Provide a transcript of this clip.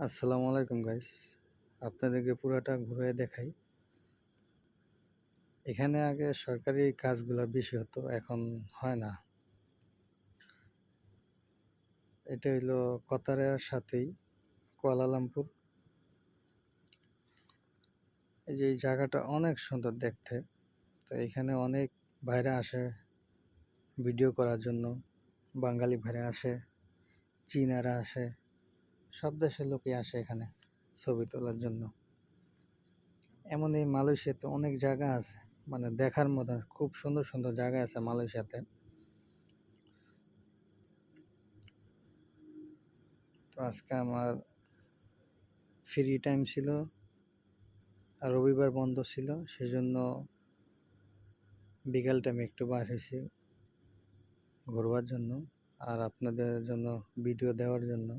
আসসালামু আলাইকুম গাইস। আপনাদেরকে পুরাটা ঘুরে দেখাই। এখানে আগে সরকারি কাজগুলো বেশি হতো, এখন হয় না। এটা হইলো কতারের সাথেই কুয়ালালামপুর। এই যে এই জায়গাটা অনেক সুন্দর দেখতে। তো এখানে অনেক ভাইরা আসে ভিডিও করার জন্য। বাঙালি ভাইরা আসে, চীনারা আসে, সব দেশের লোকই আসে এখানে ছবি তোলার জন্য। এমন এই মালয়েশিয়াতে অনেক জায়গা আছে, মানে দেখার মতো খুব সুন্দর সুন্দর জায়গা আছে মালয়েশিয়াতে। তো আজকে আমার ফ্রি টাইম ছিল আর রবিবার বন্ধ ছিল, সেজন্য বিকাল টাইমে একটু বার হয়েছি ঘোরবার জন্য আর আপনাদের জন্য ভিডিও দেওয়ার জন্য।